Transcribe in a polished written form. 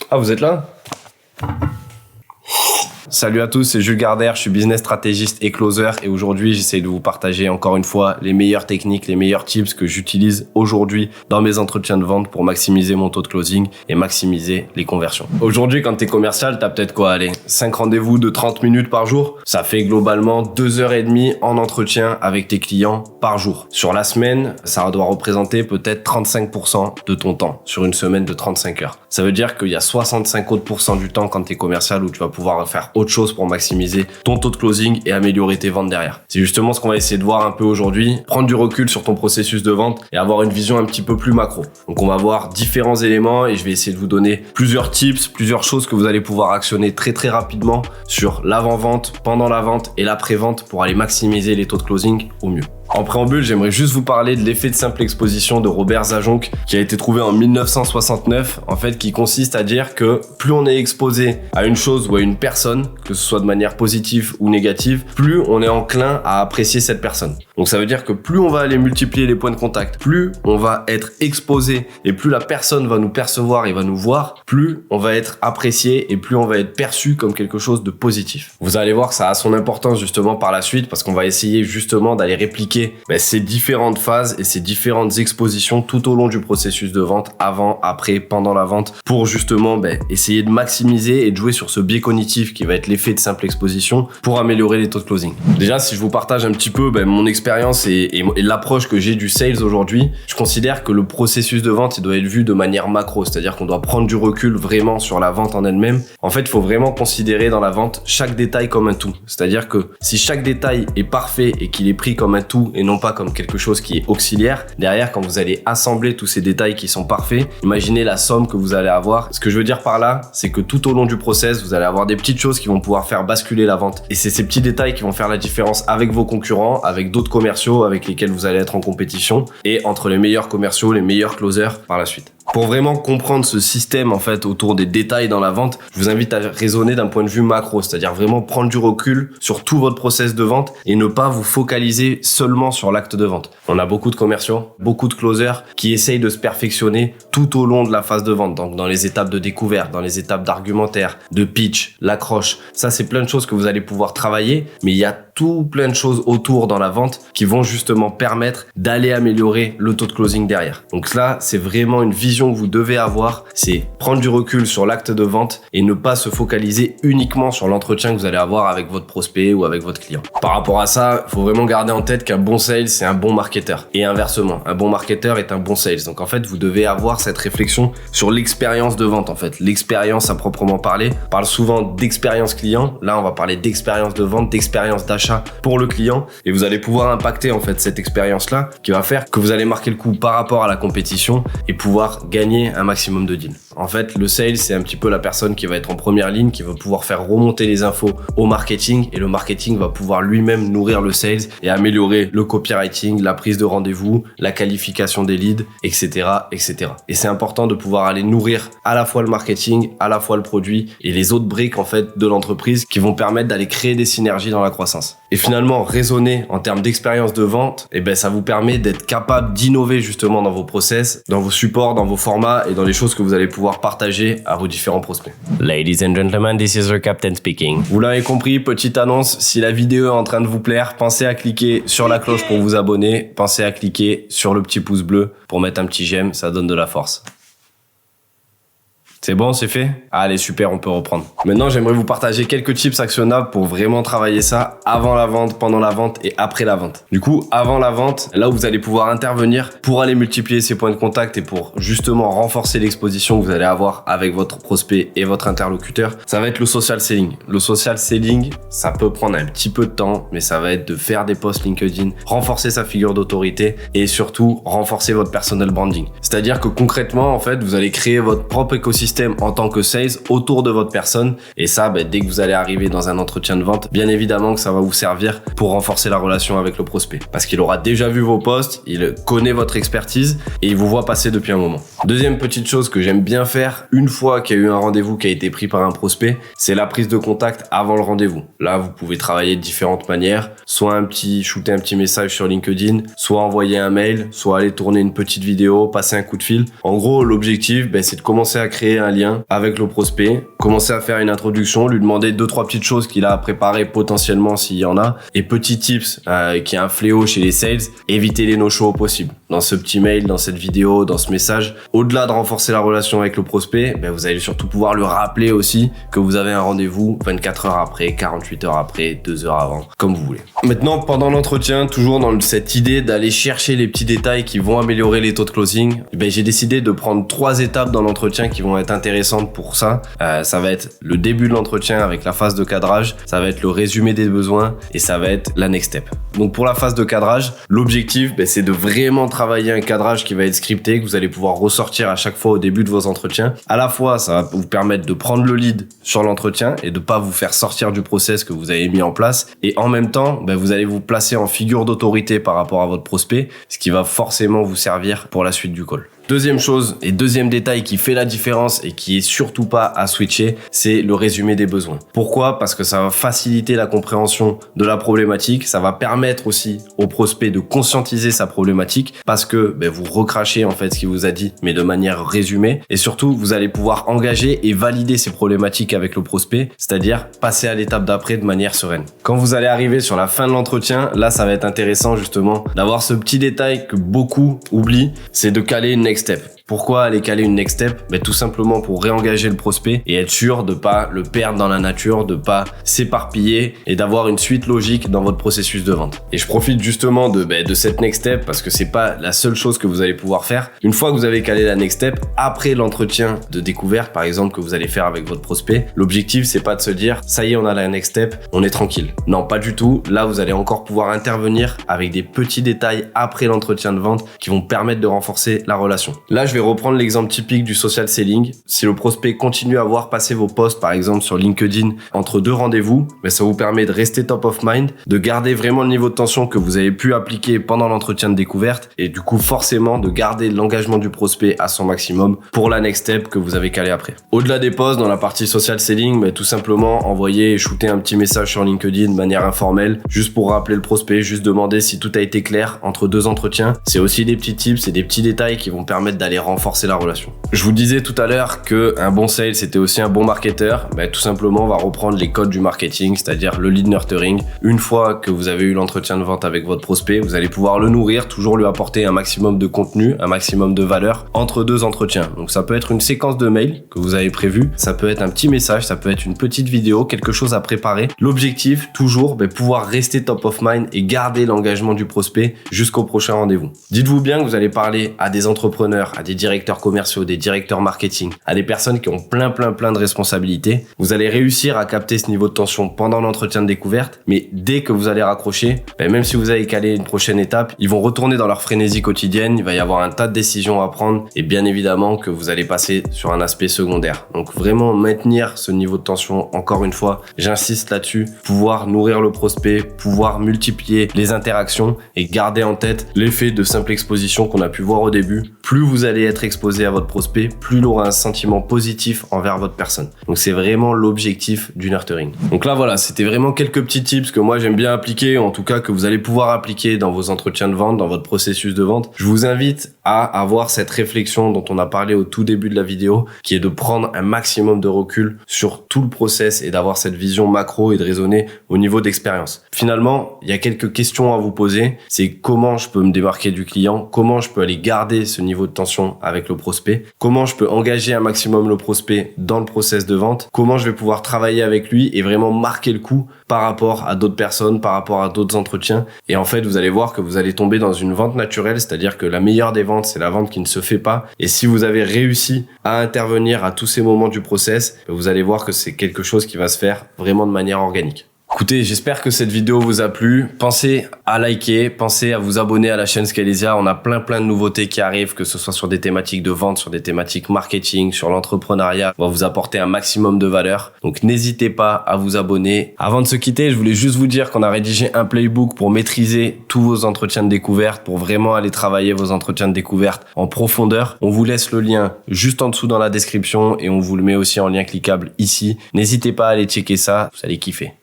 Ah, vous êtes là? Salut à tous, c'est Jules Gardère, je suis business stratégiste et closer et aujourd'hui j'essaie de vous partager encore une fois les meilleures techniques, les meilleurs tips que j'utilise aujourd'hui dans mes entretiens de vente pour maximiser mon taux de closing et maximiser les conversions. Aujourd'hui quand t'es commercial, t'as peut-être quoi, allez, 5 rendez-vous de 30 minutes par jour, ça fait globalement 2h30 en entretien avec tes clients par jour. Sur la semaine, ça doit représenter peut-être 35% de ton temps sur une semaine de 35 heures. Ça veut dire qu'il y a 65 autres % du temps quand t'es commercial où tu vas pouvoir faire autre chose pour maximiser ton taux de closing et améliorer tes ventes derrière. C'est justement ce qu'on va essayer de voir un peu aujourd'hui, prendre du recul sur ton processus de vente et avoir une vision un petit peu plus macro. Donc on va voir différents éléments et je vais essayer de vous donner plusieurs tips, plusieurs choses que vous allez pouvoir actionner très rapidement sur l'avant-vente, pendant la vente et l'après-vente pour aller maximiser les taux de closing au mieux. En préambule, j'aimerais juste vous parler de l'effet de simple exposition de Robert Zajonc qui a été trouvé en 1969, en fait, qui consiste à dire que plus on est exposé à une chose ou à une personne, que ce soit de manière positive ou négative, plus on est enclin à apprécier cette personne. Donc ça veut dire que plus on va aller multiplier les points de contact, plus on va être exposé et plus la personne va nous percevoir et va nous voir, plus on va être apprécié et plus on va être perçu comme quelque chose de positif. Vous allez voir que ça a son importance justement par la suite parce qu'on va essayer justement d'aller répliquer ces différentes phases et ces différentes expositions tout au long du processus de vente, avant, après, pendant la vente, pour justement essayer de maximiser et de jouer sur ce biais cognitif qui va être l'effet de simple exposition pour améliorer les taux de closing. Déjà, si je vous partage un petit peu mon expérience et l'approche que j'ai du sales aujourd'hui, je considère que le processus de vente il doit être vu de manière macro, c'est-à-dire qu'on doit prendre du recul vraiment sur la vente en elle-même. En fait, il faut vraiment considérer dans la vente chaque détail comme un tout, c'est-à-dire que si chaque détail est parfait et qu'il est pris comme un tout et non pas comme quelque chose qui est auxiliaire, derrière quand vous allez assembler tous ces détails qui sont parfaits, imaginez la somme que vous allez avoir. Ce que je veux dire par là, c'est que tout au long du process, vous allez avoir des petites choses qui vont pouvoir faire basculer la vente. Et c'est ces petits détails qui vont faire la différence avec vos concurrents, avec d'autres commerciaux avec lesquels vous allez être en compétition et entre les meilleurs commerciaux, les meilleurs closers par la suite. Pour vraiment comprendre ce système en fait autour des détails dans la vente, je vous invite à raisonner d'un point de vue macro, c'est-à-dire vraiment prendre du recul sur tout votre process de vente et ne pas vous focaliser seulement sur l'acte de vente. On a beaucoup de commerciaux, beaucoup de closers qui essayent de se perfectionner tout au long de la phase de vente, donc dans les étapes de découverte, dans les étapes d'argumentaire, de pitch, l'accroche. Ça, c'est plein de choses que vous allez pouvoir travailler, mais il y a tout plein de choses autour dans la vente qui vont justement permettre d'aller améliorer le taux de closing derrière. Donc là, c'est vraiment une vision que vous devez avoir, c'est prendre du recul sur l'acte de vente et ne pas se focaliser uniquement sur l'entretien que vous allez avoir avec votre prospect ou avec votre client. Par rapport à ça, il faut vraiment garder en tête qu'un bon sales, c'est un bon marketeur. Et inversement, un bon marketeur est un bon sales. Donc en fait, vous devez avoir cette réflexion sur l'expérience de vente en fait. L'expérience à proprement parler. On parle souvent d'expérience client. Là, on va parler d'expérience de vente, d'expérience d'achat pour le client. Et vous allez pouvoir impacter en fait cette expérience-là qui va faire que vous allez marquer le coup par rapport à la compétition et pouvoir gagner un maximum de deals. En fait, le sales, c'est un petit peu la personne qui va être en première ligne, qui va pouvoir faire remonter les infos au marketing et le marketing va pouvoir lui-même nourrir le sales et améliorer le copywriting, la prise de rendez-vous, la qualification des leads, etc., etc. Et c'est important de pouvoir aller nourrir à la fois le marketing, à la fois le produit et les autres briques en fait de l'entreprise qui vont permettre d'aller créer des synergies dans la croissance. Et finalement, raisonner en termes d'expérience de vente, ça vous permet d'être capable d'innover justement dans vos process, dans vos supports, dans vos formats et dans les choses que vous allez pouvoir partager à vos différents prospects. Ladies and gentlemen, this is your captain speaking. Vous l'avez compris, petite annonce, si la vidéo est en train de vous plaire, pensez à cliquer sur la cloche pour vous abonner, pensez à cliquer sur le petit pouce bleu pour mettre un petit j'aime, ça donne de la force. C'est bon, c'est fait? Allez, super, on peut reprendre. Maintenant, j'aimerais vous partager quelques tips actionnables pour vraiment travailler ça avant la vente, pendant la vente et après la vente. Du coup, avant la vente, là où vous allez pouvoir intervenir pour aller multiplier ces points de contact et pour justement renforcer l'exposition que vous allez avoir avec votre prospect et votre interlocuteur, ça va être le social selling. Le social selling, ça peut prendre un petit peu de temps, mais ça va être de faire des posts LinkedIn, renforcer sa figure d'autorité et surtout renforcer votre personal branding. C'est-à-dire que concrètement, en fait, vous allez créer votre propre écosystème en tant que sales autour de votre personne et ça, dès que vous allez arriver dans un entretien de vente, bien évidemment que ça va vous servir pour renforcer la relation avec le prospect parce qu'il aura déjà vu vos posts, il connaît votre expertise et il vous voit passer depuis un moment. Deuxième petite chose que j'aime bien faire une fois qu'il y a eu un rendez-vous qui a été pris par un prospect, c'est la prise de contact avant le rendez-vous. Là, vous pouvez travailler de différentes manières, soit shooter un petit message sur LinkedIn, soit envoyer un mail, soit aller tourner une petite vidéo, passer un coup de fil. En gros, l'objectif, c'est de commencer à créer créer un lien avec le prospect, commencer à faire une introduction, lui demander 2-3 petites choses qu'il a à préparer potentiellement s'il y en a. Et petit tips qui est un fléau chez les sales, évitez les no-show au possible. Dans ce petit mail, dans cette vidéo, dans ce message, au-delà de renforcer la relation avec le prospect, vous allez surtout pouvoir le rappeler aussi que vous avez un rendez-vous 24 heures après, 48 heures après, 2 heures avant, comme vous voulez. Maintenant, pendant l'entretien, toujours dans cette idée d'aller chercher les petits détails qui vont améliorer les taux de closing, j'ai décidé de prendre 3 étapes dans l'entretien qui vont être intéressantes pour ça. Ça va être le début de l'entretien avec la phase de cadrage, ça va être le résumé des besoins et ça va être la next step. Donc pour la phase de cadrage, l'objectif, c'est de vraiment travailler un cadrage qui va être scripté, que vous allez pouvoir ressortir à chaque fois au début de vos entretiens. À la fois, ça va vous permettre de prendre le lead sur l'entretien et de pas vous faire sortir du process que vous avez mis en place. Et en même temps, vous allez vous placer en figure d'autorité par rapport à votre prospect, ce qui va forcément vous servir pour la suite du call. Deuxième chose et deuxième détail qui fait la différence et qui est surtout pas à switcher, c'est le résumé des besoins. Pourquoi ? Parce que ça va faciliter la compréhension de la problématique, ça va permettre aussi au prospect de conscientiser sa problématique parce que vous recrachez en fait ce qu'il vous a dit mais de manière résumée et surtout vous allez pouvoir engager et valider ces problématiques avec le prospect, c'est-à-dire passer à l'étape d'après de manière sereine. Quand vous allez arriver sur la fin de l'entretien, là ça va être intéressant justement d'avoir ce petit détail que beaucoup oublient, c'est de caler une next step. Pourquoi aller caler une next step ? Tout simplement pour réengager le prospect et être sûr de pas le perdre dans la nature, de pas s'éparpiller et d'avoir une suite logique dans votre processus de vente. Et je profite justement de cette next step parce que c'est pas la seule chose que vous allez pouvoir faire. Une fois que vous avez calé la next step, après l'entretien de découverte par exemple que vous allez faire avec votre prospect, l'objectif c'est pas de se dire ça y est on a la next step, on est tranquille. Non, pas du tout. Là vous allez encore pouvoir intervenir avec des petits détails après l'entretien de vente qui vont permettre de renforcer la relation. Là je vais reprendre l'exemple typique du social selling. Si le prospect continue à voir passer vos posts, par exemple sur LinkedIn, entre 2 rendez-vous, ça vous permet de rester top of mind, de garder vraiment le niveau de tension que vous avez pu appliquer pendant l'entretien de découverte et du coup forcément de garder l'engagement du prospect à son maximum pour la next step que vous avez calé après. Au-delà des posts, dans la partie social selling, tout simplement envoyer et shooter un petit message sur LinkedIn de manière informelle, juste pour rappeler le prospect, juste demander si tout a été clair entre 2 entretiens. C'est aussi des petits tips et des petits détails qui vont permettre d'aller renforcer la relation. Je vous disais tout à l'heure qu'un bon sales c'était aussi un bon marketeur. Tout simplement on va reprendre les codes du marketing, c'est-à-dire le lead nurturing. Une fois que vous avez eu l'entretien de vente avec votre prospect, vous allez pouvoir le nourrir, toujours lui apporter un maximum de contenu, un maximum de valeur entre 2 entretiens. Donc ça peut être une séquence de mails que vous avez prévue, ça peut être un petit message, ça peut être une petite vidéo, quelque chose à préparer. L'objectif toujours pouvoir rester top of mind et garder l'engagement du prospect jusqu'au prochain rendez-vous. Dites-vous bien que vous allez parler à des entrepreneurs, à des directeurs commerciaux, des directeurs marketing, à des personnes qui ont plein de responsabilités. Vous allez réussir à capter ce niveau de tension pendant l'entretien de découverte, mais dès que vous allez raccrocher, même si vous avez calé une prochaine étape, ils vont retourner dans leur frénésie quotidienne, il va y avoir un tas de décisions à prendre et bien évidemment que vous allez passer sur un aspect secondaire. Donc vraiment maintenir ce niveau de tension, encore une fois, j'insiste là-dessus, pouvoir nourrir le prospect, pouvoir multiplier les interactions et garder en tête l'effet de simple exposition qu'on a pu voir au début. Plus vous allez être exposé à votre prospect, plus il aura un sentiment positif envers votre personne. Donc c'est vraiment l'objectif du nurturing. Donc là voilà, c'était vraiment quelques petits tips que moi j'aime bien appliquer, en tout cas que vous allez pouvoir appliquer dans vos entretiens de vente, dans votre processus de vente. Je vous invite à avoir cette réflexion dont on a parlé au tout début de la vidéo, qui est de prendre un maximum de recul sur tout le process et d'avoir cette vision macro et de raisonner au niveau d'expérience. Finalement, il y a quelques questions à vous poser. C'est comment je peux me démarquer du client, comment je peux aller garder ce niveau de tension avec le prospect, comment je peux engager un maximum le prospect dans le process de vente, comment je vais pouvoir travailler avec lui et vraiment marquer le coup par rapport à d'autres personnes, par rapport à d'autres entretiens. Et en fait, vous allez voir que vous allez tomber dans une vente naturelle, c'est-à-dire que la meilleure des ventes, c'est la vente qui ne se fait pas. Et si vous avez réussi à intervenir à tous ces moments du process, vous allez voir que c'est quelque chose qui va se faire vraiment de manière organique. Écoutez, j'espère que cette vidéo vous a plu. Pensez à liker, pensez à vous abonner à la chaîne Scalezia. On a plein de nouveautés qui arrivent, que ce soit sur des thématiques de vente, sur des thématiques marketing, sur l'entrepreneuriat. On va vous apporter un maximum de valeur. Donc n'hésitez pas à vous abonner. Avant de se quitter, je voulais juste vous dire qu'on a rédigé un playbook pour maîtriser tous vos entretiens de découverte, pour vraiment aller travailler vos entretiens de découverte en profondeur. On vous laisse le lien juste en dessous dans la description et on vous le met aussi en lien cliquable ici. N'hésitez pas à aller checker ça, vous allez kiffer.